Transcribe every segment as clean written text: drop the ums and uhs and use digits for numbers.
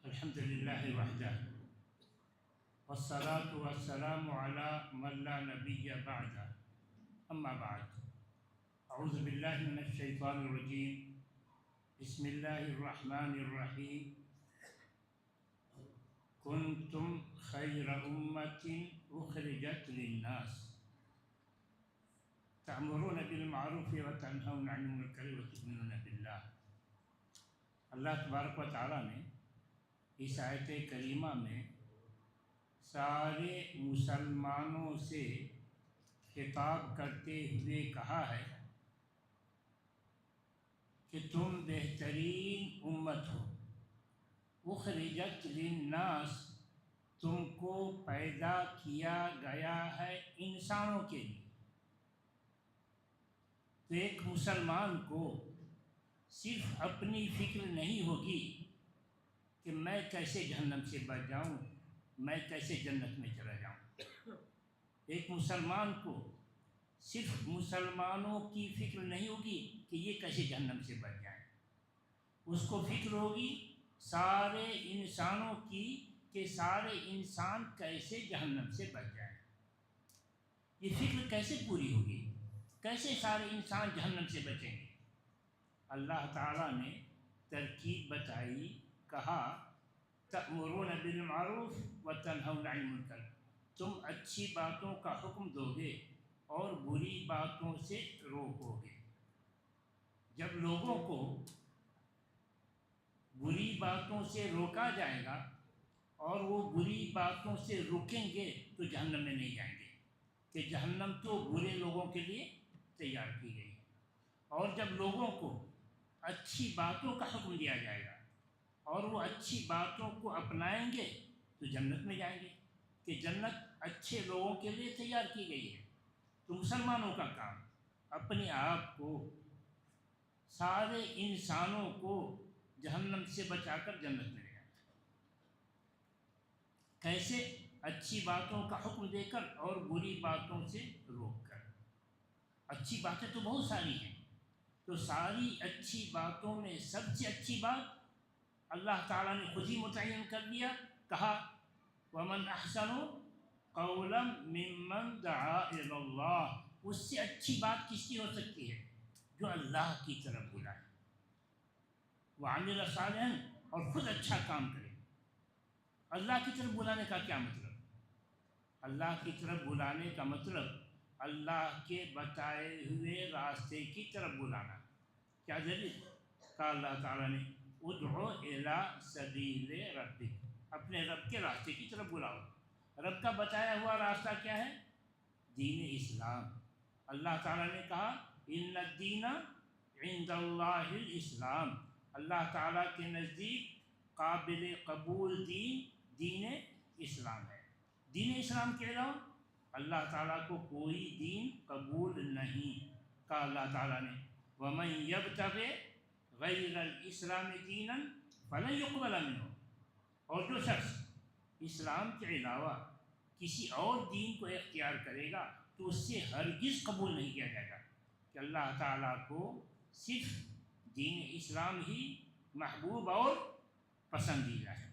الحمد لله وحده والصلاة والسلام على من لا نبي بعده أما بعد أعوذ بالله من الشيطان الرجيم بسم الله الرحمن الرحيم كنتم خير أمة أخرجت للناس تأمرون بالمعروف وتنهون عن المنكر وتؤمنون بالله۔ اللہ تبارک و تعالیٰ نے اس آیت کریمہ میں سارے مسلمانوں سے خطاب کرتے ہوئے کہا ہے کہ تم بہترین امت ہو، اخرجت للناس، تم کو پیدا کیا گیا ہے انسانوں کے لیے۔ تو ایک مسلمان کو صرف اپنی فکر نہیں ہوگی کہ میں کیسے جہنم سے بچ جاؤں، میں کیسے جنت میں چلا جاؤں۔ ایک مسلمان کو صرف مسلمانوں کی فکر نہیں ہوگی کہ یہ کیسے جہنم سے بچ جائیں، اس کو فکر ہوگی سارے انسانوں کی کہ سارے انسان کیسے جہنم سے بچ جائیں۔ یہ فکر کیسے پوری ہوگی، کیسے سارے انسان جہنم سے بچیں گے؟ اللہ تعالیٰ نے ترکیب بتائی، کہا تأمرون بالمعروف وتنہون عن المنکر، تم اچھی باتوں کا حکم دو گے اور بری باتوں سے روکو گے۔ جب لوگوں کو بری باتوں سے روکا جائے گا اور وہ بری باتوں سے روکیں گے تو جہنم میں نہیں جائیں گے، کہ جہنم تو برے لوگوں کے لیے تیار کی گئی ہے۔ اور جب لوگوں کو اچھی باتوں کا حکم دیا جائے گا اور وہ اچھی باتوں کو اپنائیں گے تو جنت میں جائیں گے، کہ جنت اچھے لوگوں کے لیے تیار کی گئی ہے۔ تو مسلمانوں کا کام اپنے آپ کو، سارے انسانوں کو جہنم سے بچا کر جنت میں لے جائیں۔ کیسے؟ اچھی باتوں کا حکم دے کر اور بری باتوں سے روک کر۔ اچھی باتیں تو بہت ساری ہیں، تو ساری اچھی باتوں میں سب سے اچھی بات اللہ تعالیٰ نے خود ہی متعین کر دیا، کہا وَمَنْ أَحْسَنُ قَوْلًا مِّمَّنْ دَعَا إِلَى اللَّهِ۔ اس سے اچھی بات کس کی ہو سکتی ہے؟ جو اللہ کی طرف بلائے، وَعَمِلَ صَالِحًا، اور خود اچھا کام کرے۔ اللہ کی طرف بلانے کا کیا مطلب؟ اللہ کی طرف بلانے کا مطلب اللہ کے بتائے ہوئے راستے کی طرف بلانا۔ کیا دلیل؟ کہا اللہ تعالیٰ نے ادعو الی سبیل ربک، اپنے رب کے راستے کی طرف بلاؤ۔ رب کا بتایا ہوا راستہ کیا ہے؟ دین اسلام۔ اللہ تعالیٰ نے کہا ان الدین عند اللہ الاسلام، اللہ تعالیٰ کے نزدیک قابل قبول دین اسلام ہے۔ دین اسلام کے علاوہ اللہ تعالیٰ کو کوئی دین قبول نہیں۔ کہا اللہ تعالیٰ نے وَمَن يَبْتَغِ غَيْرَ الْإِسْلَامِ دِينًا فَلَن يُقْبَلَ مِنْهُ، اور جو شخص اسلام کے علاوہ کسی اور دین کو اختیار کرے گا تو اس سے ہرگز قبول نہیں کیا جائے گا۔ کہ اللہ تعالیٰ کو صرف دین اسلام ہی محبوب اور پسندیدہ ہے۔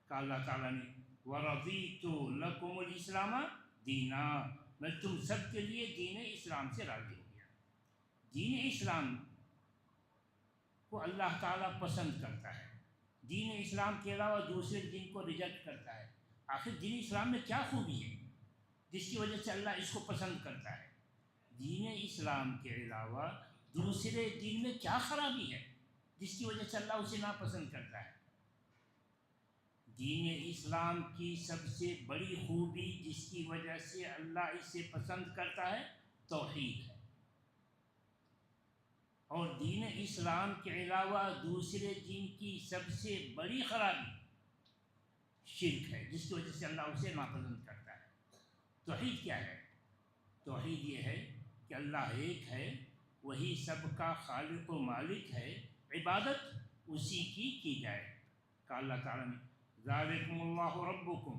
کہ اللہ تعالیٰ نے وَرَضِيتُ لَكُمُ الْإِسْلَامَ دِينًا، میں تم سب کے لیے دین اسلام سے راضی ہو گیا۔ دین اسلام کو اللہ تعالیٰ پسند کرتا ہے، دین اسلام کے علاوہ دوسرے دین کو ریجیکٹ کرتا ہے۔ آخر دین اسلام میں کیا خوبی ہے جس کی وجہ سے اللہ اس کو پسند کرتا ہے؟ دین اسلام کے علاوہ دوسرے دین میں کیا خرابی ہے جس کی وجہ سے اللہ اسے ناپسند کرتا ہے؟ دین اسلام کی سب سے بڑی خوبی جس کی وجہ سے اللہ اسے پسند کرتا ہے توحید ہے۔ اور دین اسلام کے علاوہ دوسرے دین کی سب سے بڑی خرابی شرک ہے جس کی وجہ سے اللہ اسے ناپسند کرتا ہے۔ توحید کیا ہے؟ توحید یہ ہے کہ اللہ ایک ہے، وہی سب کا خالق و مالک ہے، عبادت اسی کی جائے۔ کہ اللہ تعالیٰ نے ذالکم اللہ ربکم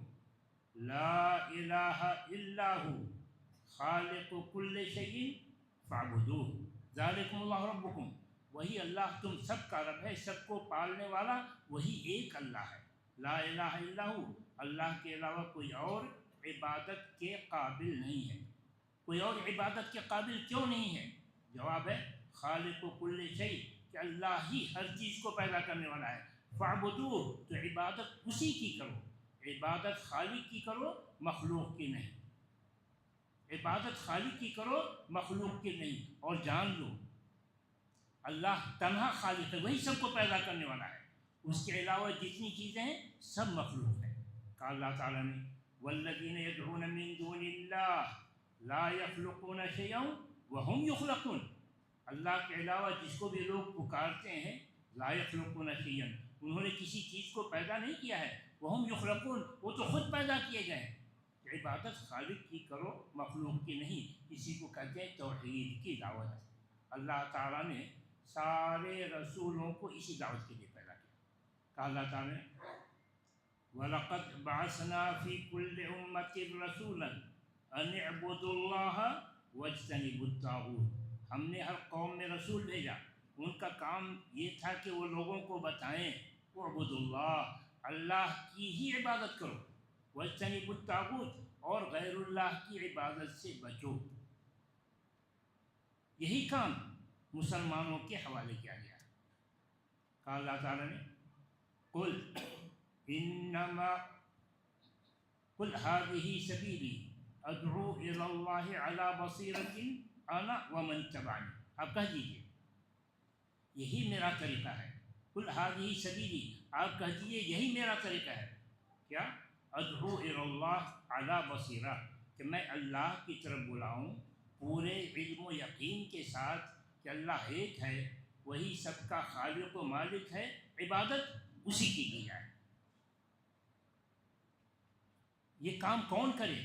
لا الہ الا ہو خالق کل شیء فاعبدوہ، ذالکم اللہ ربکم، وہی اللہ تم سب کا رب ہے، سب کو پالنے والا وہی ایک اللہ ہے۔ لا الہ الا ہو، اللہ کے علاوہ کوئی اور عبادت کے قابل نہیں ہے۔ کوئی اور عبادت کے قابل کیوں نہیں ہے؟ جواب ہے خالق و کل شیء، کہ اللہ ہی ہر چیز کو پیدا کرنے والا ہے۔ فاعبدوہ، تو عبادت اسی کی کرو، عبادت خالق کی کرو مخلوق کی نہیں، عبادت خالق کی کرو مخلوق کی نہیں۔ اور جان لو اللہ تنہا خالق ہے، وہی سب کو پیدا کرنے والا ہے، اس کے علاوہ جتنی چیزیں ہیں سب مخلوق ہیں۔ کہا اللہ تعالیٰ نے والذین یدعون من دون اللہ لا یخلقون شیئا وہم یخلقون، اللہ کے علاوہ جس کو بھی لوگ پکارتے ہیں لا یخلقون شیئا، انہوں نے کسی چیز کو پیدا نہیں کیا ہے، وہم یخلقون، وہ تو خود پیدا کیے گئے ہیں۔ عبادت خالق کی کرو مخلوق کی نہیں، اسی کو کہتے ہیں توحید کی دعوت۔ اللہ تعالیٰ نے سارے رسولوں کو اسی دعوت کے لیے پیدا کیا۔ کہا اللہ تعالیٰ نے وَلَقَدْ بَعَثْنَا فِي كُلِّ أُمَّةٍ رَسُولًا أَنِ اعْبُدُوا اللَّهَ وَاجْتَنِبُوا الطَّاغُوتَ، ہم نے ہر قوم میں رسول بھیجا، ان کا کام یہ تھا کہ وہ لوگوں کو بتائیں اعبدوا اللہ، اللہ کی ہی عبادت کرو، واجتنبوا الطاغوت، اور غیر اللہ کی عبادت سے بچو۔ یہی کام مسلمانوں کے حوالے کیا گیا۔ کہا اللہ تعالیٰ نے قل انما قل هذه سبیلی ادعو الی اللہ علی بصیرۃ انا ومن تبعنی، آپ کہہ دیجیے یہی میرا طریقہ ہے۔ قل هذه سبیلی، آپ کہہ دیجیے یہی میرا طریقہ ہے، کیا؟ ادعو الی اللہ علی بصیرہ، کہ میں اللہ کی طرف بلاؤں پورے علم و یقین کے ساتھ کہ اللہ ایک ہے، وہی سب کا خالق و مالک ہے، عبادت اسی کی جائے۔ یہ کام کون کرے؟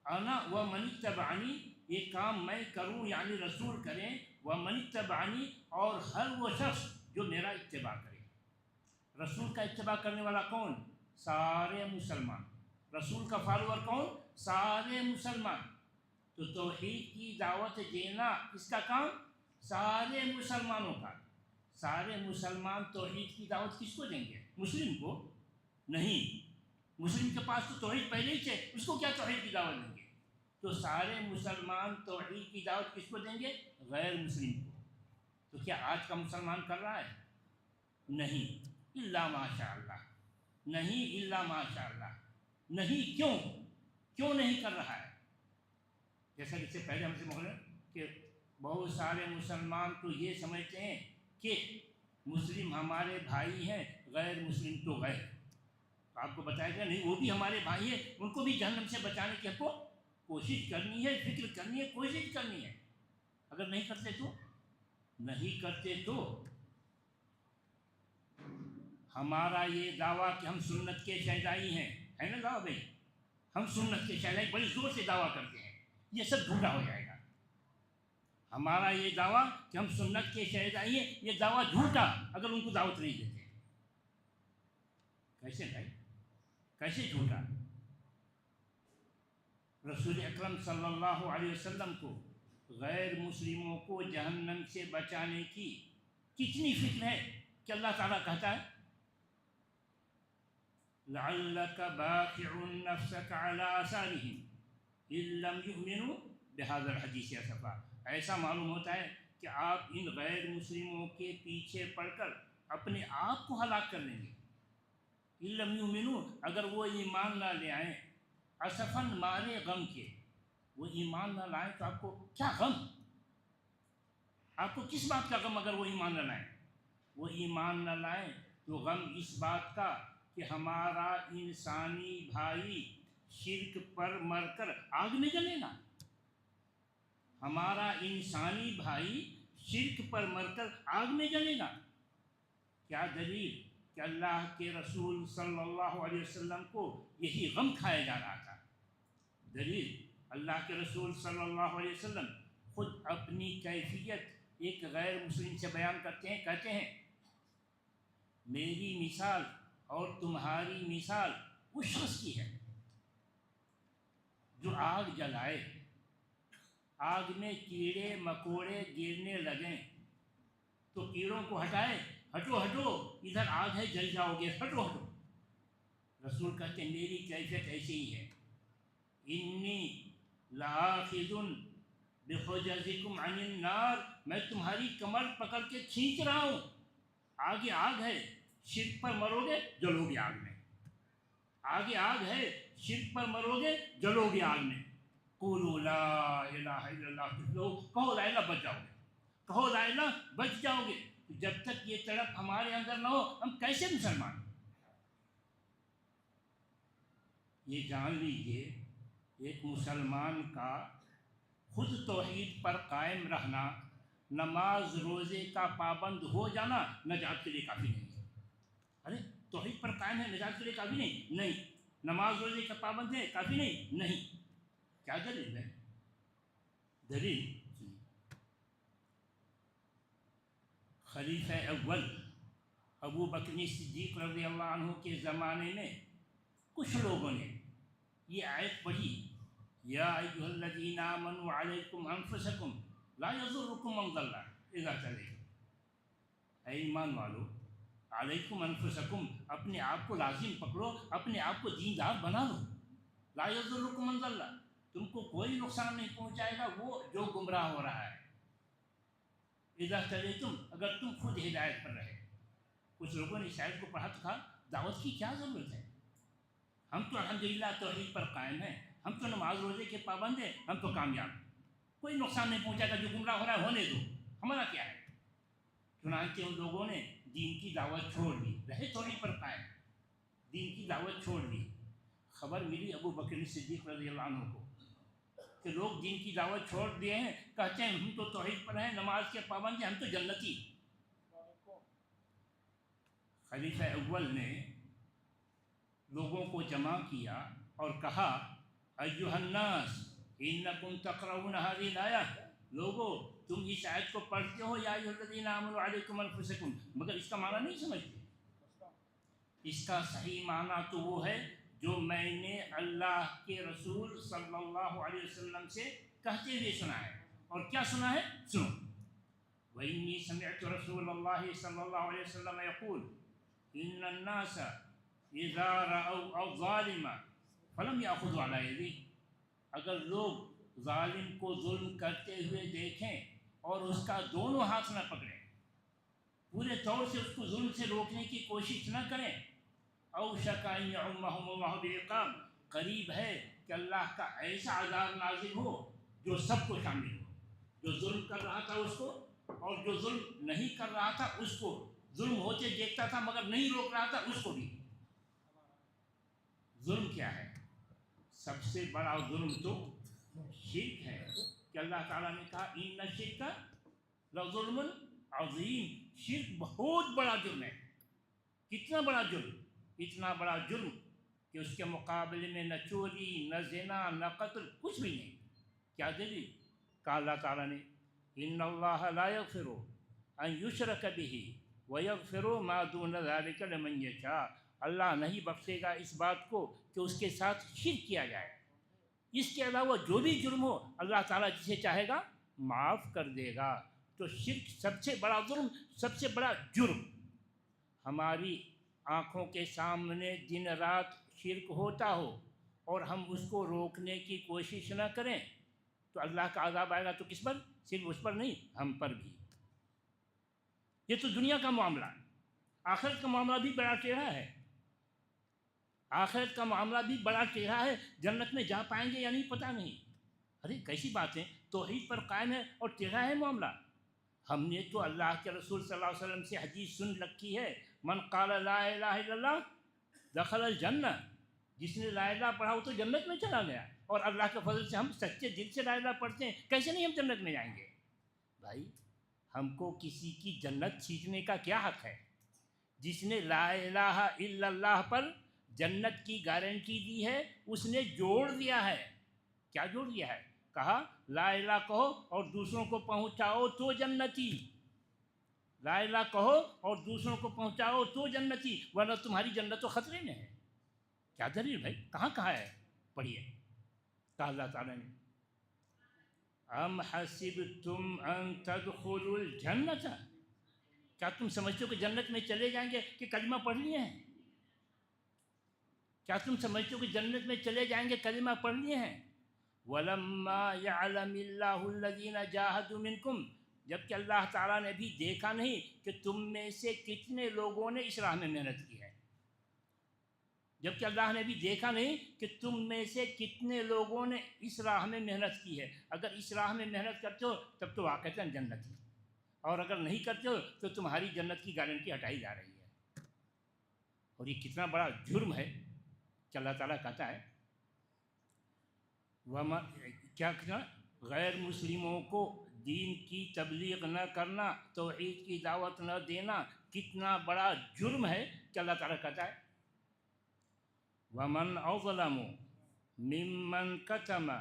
انا و من اتبعنی، یہ کام میں کروں یعنی رسول کریں، و من اتبعنی، اور ہر وہ شخص جو میرا اتباع کرے۔ رسول کا اتباع کرنے والا کون؟ سارے مسلمان۔ رسول کا فالوور کون؟ سارے مسلمان۔ تو توحید کی دعوت دینا اس کا کام سارے مسلمانوں کا۔ سارے مسلمان توحید کی دعوت کس کو دیں گے؟ مسلم کو نہیں، مسلم کے پاس تو توحید پہلے ہی ہے، اس کو کیا توحید کی دعوت دیں گے؟ تو سارے مسلمان توحید کی دعوت کس کو دیں گے؟ غیر مسلم کو۔ تو کیا آج کا مسلمان کر رہا ہے؟ نہیں، الا ماشاء اللہ، نہیں الا ماشاء اللہ، نہیں۔ کیوں نہیں کر رہا ہے؟ جیسا کہ اس سے پہلے ہم سے بولے کہ بہت سارے مسلمان تو یہ سمجھتے ہیں کہ مسلم ہمارے بھائی ہیں، غیر مسلم تو غیر۔ آپ کو بتایا گیا نہیں، وہ بھی ہمارے بھائی ہیں، ان کو بھی جہنم سے بچانے کی ہم کو کوشش کرنی ہے، فکر کرنی ہے، کوشش کرنی ہے۔ اگر نہیں کرتے تو ہمارا یہ دعویٰ کہ ہم سنت کے شہدائی ہیں، ہے نا دعویٰ بھائی؟ ہم سنت کے شہدائی بڑی زور سے دعویٰ کرتے ہیں، یہ سب جھوٹا ہو جائے گا۔ ہمارا یہ دعویٰ کہ ہم سنت کے شہدائی ہیں، یہ دعویٰ جھوٹا اگر ان کو دعوت نہیں دیتے۔ کیسے بھائی؟ کیسے جھوٹا؟ رسول اکرم صلی اللہ علیہ وسلم کو غیر مسلموں کو جہنم سے بچانے کی کتنی فکر ہے کہ اللہ تعالیٰ کہتا ہے لَعَلَّكَ بَاخِعٌ نَفْسَكَ عَلَىٰ آثَارِهِمْ إِن لَّمْ يُؤْمِنُوا بِهَٰذَا الْحَدِيثِ أَسَفًا، ایسا معلوم ہوتا ہے کہ آپ ان غیر مسلموں کے پیچھے پڑ کر اپنے آپ کو ہلاک کر لیں گے۔ إِن لَّمْ يُؤْمِنُوا، اگر وہ ایمان نہ لے آئیں، اسفاً مارے غم کے، وہ ایمان نہ لائیں تو آپ کو کیا غم؟ آپ کو کس بات کا غم اگر وہ ایمان نہ لائیں؟ وہ ایمان نہ لائیں تو غم اس بات کا کہ ہمارا انسانی بھائی شرک پر مر کر آگ میں جلے گا۔ ہمارا انسانی بھائی شرک پر مر کر آگ میں جلے گا۔ کیا دلیل؟ کہ اللہ کے رسول صلی اللہ علیہ وسلم کو یہی غم کھایا جا رہا تھا۔ دلیل، اللہ کے رسول صلی اللہ علیہ وسلم خود اپنی کیفیت ایک غیر مسلم سے بیان کرتے ہیں، کہتے ہیں میری مثال اور تمہاری مثال اس شخص کی ہے جو آگ جلائے، آگ میں کیڑے مکوڑے گرنے لگیں تو کیڑوں کو ہٹائے، ہٹو ادھر آگ ہے جل جاؤ گے، ہٹو۔ رسول کہتے ہیں میری کیفیت ایسی ہی ہے، انی لآخذ بحجزکم عن النار، میں تمہاری کمر پکڑ کے کھینچ رہا ہوں، آگے آگ ہے، شرک پر مرو گے جلو گے آگ میں، آگے آگ ہے، شرک پر مرو گے جلو گے آگ میں، قولوا لا الہ الا اللہ تفلحوا، کہو لا الہ بچ جاؤ گے، کہو لا الہ بچ جاؤ گے۔ جب تک یہ تڑپ ہمارے اندر نہ ہو ہم کیسے مسلمان؟ یہ جان لیجئے ایک مسلمان کا خود توحید پر قائم رہنا، نماز روزے کا پابند ہو جانا نجات کے لیے کافی نہیں ہے۔ ارے توحید پر قائم ہے، نجات کے لیے کافی نہیں؟ نہیں۔ نماز روزے کا پابند ہے، کافی نہیں؟ نہیں۔ کیا دلیل ہے؟ دلیل خلیفہ اول ابو بکر صدیق رضی اللہ عنہ کے زمانے میں کچھ لوگوں نے یہ آیت پڑھی، یا ایھا الذین آمنوا علیکم انفسکم لا یضرکم من ضل اذا اہتدیتم، اے ایمان والو علیکم انفسکم، اپنے آپ کو لازم پکڑو، اپنے آپ کو دیندار بنا لو، لا یضرکم من ضل، تم کو کوئی نقصان نہیں پہنچائے گا وہ جو گمراہ ہو رہا ہے، اذا اہتدیتم، اگر تم خود ہدایت پر رہے۔ کچھ لوگوں نے اس آیت کو پڑھا تو کہا دعوت کی کیا ضرورت ہے، ہم تو الحمدللہ توحید پر قائم ہیں، ہم تو نماز روزے کے پابند ہیں، ہم تو کامیاب ہیں، کوئی نقصان نہیں پہنچائے گا، جو گمراہ ہو رہا ہے ہونے دو، ہمارا کیا ہے۔ چنانچہ ان لوگوں نے دین کی دعوت چھوڑ دی، رہے توحید پر قائم، دین کی دعوت چھوڑ دی۔ خبر ملی ابو بکر صدیق رضی اللہ عنہ کو کہ لوگ دین کی دعوت چھوڑ دیے ہیں، کہتے ہیں ہم تو توحید پر ہیں، نماز کے پابند ہیں، ہم تو جنتی۔ خلیفہ اول نے لوگوں کو جمع کیا اور کہا ایھا الناس انکم تقرؤون ھذہ الآیہ، لوگو تم اس آیت کو پڑھتے ہو یا ایھا الذین آمنوا علیکم انفسکم، مگر اس کا معنی نہیں سمجھتے۔ اس کا صحیح معنی تو وہ ہے جو میں نے اللہ کے رسول صلی اللہ علیہ وسلم سے کہتے ہوئے سنا ہے، اور کیا سنا ہے؟ سنو، وإنی سمعت رسول اللہ صلی اللہ علیہ وسلم یقول ان الناس اذا رأوا الظالم فلم یأخذوا علی یدیہ، اگر لوگ ظالم کو ظلم کرتے ہوئے دیکھیں اور اس کا دونوں ہاتھ نہ پکڑیں، پورے طور سے اس کو ظلم سے روکنے کی کوشش نہ کریں، اوشک ان یعمہم اللہ بعقاب، قریب ہے کہ اللہ کا ایسا عذاب نازل ہو جو سب کو شامل ہو، جو ظلم کر رہا تھا اس کو اور جو ظلم نہیں کر رہا تھا اس کو، ظلم ہوتے دیکھتا تھا مگر نہیں روک رہا تھا اس کو بھی۔ ظلم کیا ہے؟ سب سے بڑا ظلم تو شرک ہے، کہ اللہ تعالیٰ نے کہا ان الشرک لظلم عظیم، شرک بہت بڑا جرم ہے۔ کتنا بڑا جرم؟ اتنا بڑا جرم کہ اس کے مقابلے میں نہ چوری، نہ زنا، نہ قتل، کچھ بھی نہیں۔ کیا دلیل؟ کہا اللہ تعالیٰ نے ان اللہ لا یغفر ان یشرک بہ ویغفر ما دون ذلک لمن یشاء، اللہ نہیں بخشے گا اس بات کو کہ اس کے ساتھ شرک کیا جائے، اس کے علاوہ جو بھی جرم ہو اللہ تعالیٰ جسے چاہے گا معاف کر دے گا۔ تو شرک سب سے بڑا ظلم، سب سے بڑا جرم۔ ہماری آنکھوں کے سامنے دن رات شرک ہوتا ہو اور ہم اس کو روکنے کی کوشش نہ کریں تو اللہ کا عذاب آئے گا، تو کس پر؟ صرف اس پر نہیں، ہم پر بھی۔ یہ تو دنیا کا معاملہ ہے، آخرت کا معاملہ بھی بڑا ٹیڑھا ہے، آخرت کا معاملہ بھی بڑا ٹیڑھا ہے، جنت میں جا پائیں گے یا نہیں پتہ نہیں۔ ارے کیسی بات ہے، توحید پر قائم ہے اور ٹیڑھا ہے معاملہ۔ ہم نے تو اللہ کے رسول صلی اللہ علیہ وسلم سے حدیث سن رکھی ہے، من قال لا الہ الا اللہ دخل الجنہ، جس نے لا الہ پڑھا وہ تو جنت میں چلا گیا، اور اللہ کے فضل سے ہم سچے دل سے لا الہ پڑھتے ہیں، کیسے نہیں ہم جنت میں جائیں گے؟ بھائی ہم کو کسی کی جنت چھیننے کا کیا حق ہے؟ جس نے لا الہ الا اللہ پر جنت کی گارنٹی دی ہے اس نے جوڑ دیا ہے۔ کیا جوڑ دیا ہے؟ کہا لا الہ کہو اور دوسروں کو پہنچاؤ تو جنتی، لا الہ کہو اور دوسروں کو پہنچاؤ تو جنتی، ورنہ تمہاری جنت تو خطرے میں ہے۔ کیا دلیل بھائی؟ کہاں ہے؟ پڑھیے، کہا اللہ تعالیٰ نے ام حسبتم ان تدخلوا الجنۃ، کیا تم سمجھتے ہو کہ جنت میں چلے جائیں گے کہ کلمہ پڑھ لیے ہیں؟ کیا تم سمجھتے ہو کہ جنت میں چلے جائیں گے کلمہ پڑھ لیے ہیں؟ وَلَمَّا يَعْلَمِ اللَّهُ الَّذِينَ جَاهَدُوا مِنكُمْ، جبکہ اللہ تعالیٰ نے بھی دیکھا نہیں کہ تم میں سے کتنے لوگوں نے اس راہ میں محنت کی ہے، جبکہ اللہ نے بھی دیکھا نہیں کہ تم میں سے کتنے لوگوں نے اس راہ میں محنت کی ہے۔ اگر اس راہ میں محنت کرتے ہو تب تو واقعتاً جنت ہے، اور اگر نہیں کرتے ہو تو تمہاری جنت کی گارنٹی ہٹائی جا رہی ہے۔ اور یہ کتنا بڑا جرم ہے کہ اللہ تعالیٰ کہتا ہے کیا کہنا، غیر مسلموں کو دین کی تبلیغ نہ کرنا، توحید کی دعوت نہ دینا کتنا بڑا جرم ہے کہ اللہ تعالیٰ کہتا ہے وَمَنْ أَظْلَمُ مِمَّنْ كَتَمَ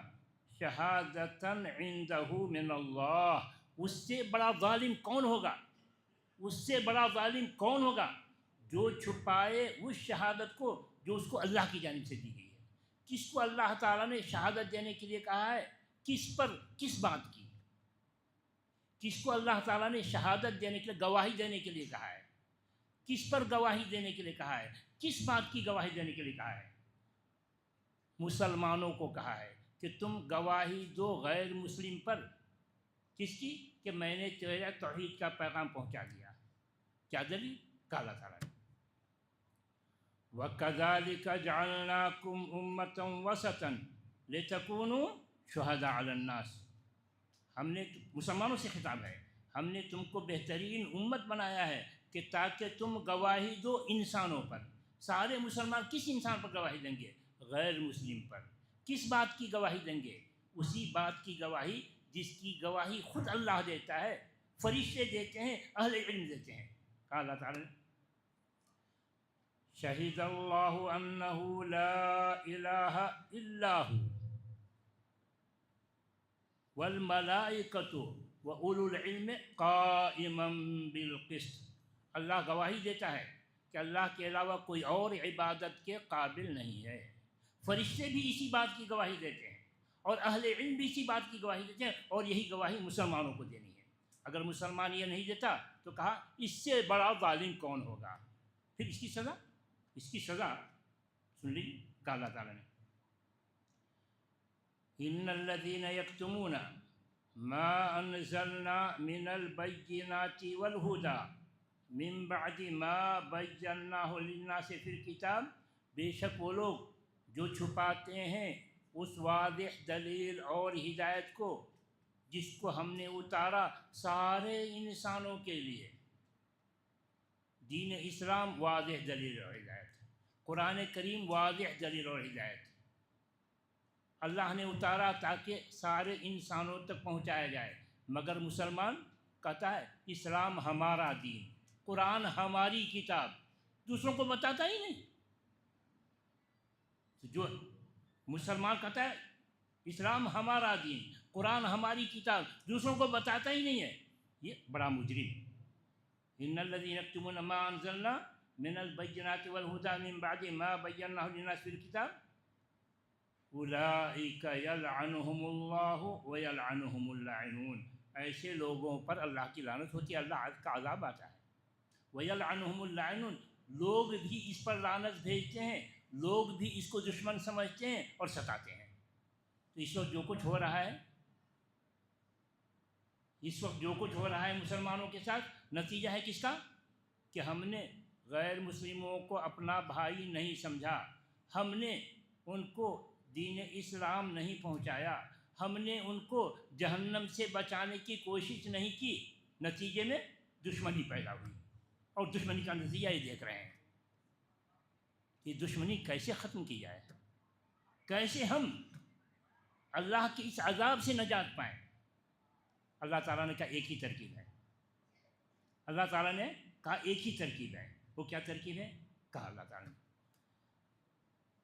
شَهَادَةً عِنْدَهُ مِنَ اللَّهِ، اس سے بڑا ظالم کون ہوگا، اس سے بڑا ظالم کون ہوگا جو چھپائے اس شہادت کو جو اس کو اللہ کی جانب سے دی گئی ہے۔ کس کو اللہ تعالیٰ نے شہادت دینے کے لیے کہا ہے؟ کس پر، کس بات کی؟ کس کو اللہ تعالیٰ نے شہادت دینے کے لیے، گواہی دینے کے لیے کہا ہے؟ کس پر گواہی دینے کے لیے کہا ہے؟ کس بات کی گواہی دینے کے لیے کہا ہے؟ مسلمانوں کو کہا ہے کہ تم گواہی دو غیر مسلم پر، کس کی؟ کہ میں نے تیرا توحید کا پیغام پہنچا دیا۔ کیا دلیل؟ کہا اللہ تعالیٰ نے وَكَذَلِكَ جَعَلْنَاكُمْ أُمَّةً وَسَطًا لِتَكُونُوا شُهَدَاءَ عَلَى النَّاسِ، ہم نے، مسلمانوں سے خطاب ہے، ہم نے تم کو بہترین امت بنایا ہے کہ تاکہ تم گواہی دو انسانوں پر۔ سارے مسلمان کس انسان پر گواہی دیں گے؟ غیر مسلم پر۔ کس بات کی گواہی دیں گے؟ اسی بات کی گواہی جس کی گواہی خود اللہ دیتا ہے، فرشتے دیتے ہیں، اہل علم دیتے ہیں۔ کہا اللہ تعالیٰ نے شہید اللہ انہ لا الہ الا ہو والملائکۃ واولو العلم قائما بالقسط، اللہ گواہی دیتا ہے کہ اللہ کے علاوہ کوئی اور عبادت کے قابل نہیں ہے۔ فرشتے بھی اسی بات کی گواہی دیتے ہیں، اور اہل علم بھی اسی بات کی گواہی دیتے ہیں، اور یہی گواہی مسلمانوں کو دینی ہے۔ اگر مسلمان یہ نہیں دیتا تو کہا اس سے بڑا ظالم کون ہوگا؟ پھر اس کی سزا، اس کی سزا سن لیجیے، کہا اللہ تعالیٰ نے ان الذین یکتمون ما انزلنا من البینات والہدی من بعد ما بیناہ للناس فی الکتاب، بے شک وہ لوگ جو چھپاتے ہیں اس واضح دلیل اور ہدایت کو جس کو ہم نے اتارا سارے انسانوں کے لیے۔ دین اسلام واضح دلیل اور ہدایت، قرآن کریم واضح دلیل اور ہدایت اللہ نے اتارا تاکہ سارے انسانوں تک پہنچایا جائے، مگر مسلمان کہتا ہے اسلام ہمارا دین، قرآن ہماری کتاب، دوسروں کو بتاتا ہی نہیں۔ جو مسلمان کہتا ہے اسلام ہمارا دین، قرآن ہماری کتاب، دوسروں کو بتاتا ہی نہیں ہے، یہ بڑا مجرم۔ ان الذین یکتمون ما انزلنا من البینات والہدی من بعد ما بیناہ للناس فی الکتاب اولئک یلعنہم اللہ ویلعنہم اللاعنون، ایسے لوگوں پر اللہ کی لعنت ہوتی ہے، اللہ کا عذاب آتا ہے۔ ویلعنہم اللاعنون، لوگ بھی اس پر لعنت بھیجتے ہیں، لوگ بھی اس کو دشمن سمجھتے ہیں اور ستاتے ہیں۔ تو اس وقت جو کچھ ہو رہا ہے، اس وقت جو کچھ ہو رہا ہے مسلمانوں کے ساتھ، نتیجہ ہے کس کا؟ کہ ہم نے غیر مسلموں کو اپنا بھائی نہیں سمجھا، ہم نے ان کو دین اسلام نہیں پہنچایا، ہم نے ان کو جہنم سے بچانے کی کوشش نہیں کی، نتیجے میں دشمنی پیدا ہوئی، اور دشمنی کا نتیجہ یہ دیکھ رہے ہیں کہ دشمنی کیسے ختم کی جائے، کیسے ہم اللہ کے اس عذاب سے نجات پائیں۔ اللہ تعالیٰ نے کہا ایک ہی ترکیب ہے، اللہ تعالیٰ نے کہا ایک ہی ترکیب ہے۔ وہ کیا ترکیب ہے؟ کہا اللہ تعالیٰ نے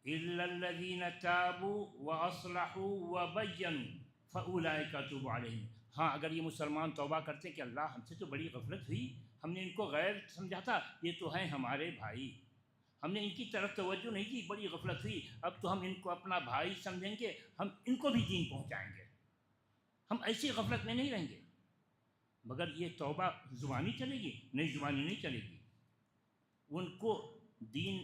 اِلَّا الَّذِينَ تَابُوا وَأَصْلَحُوا وَبَيَّنُوا فَأُولَئِكَ أَتُوبُ عَلَيْهِمْ، ہاں اگر یہ مسلمان توبہ کرتے کہ اللہ ہم سے تو بڑی غفلت ہوئی، ہم نے ان کو غیر سمجھا تھا، یہ تو ہیں ہمارے بھائی، ہم نے ان کی طرف توجہ نہیں کی، بڑی غفلت ہوئی، اب تو ہم ان کو اپنا بھائی سمجھیں گے، ہم ان کو بھی دین پہنچائیں گے، ہم ایسی غفلت میں نہیں رہیں گے۔ مگر یہ توبہ زبانی چلے گی؟ نہیں، زبانی نہیں چلے گی، ان کو دین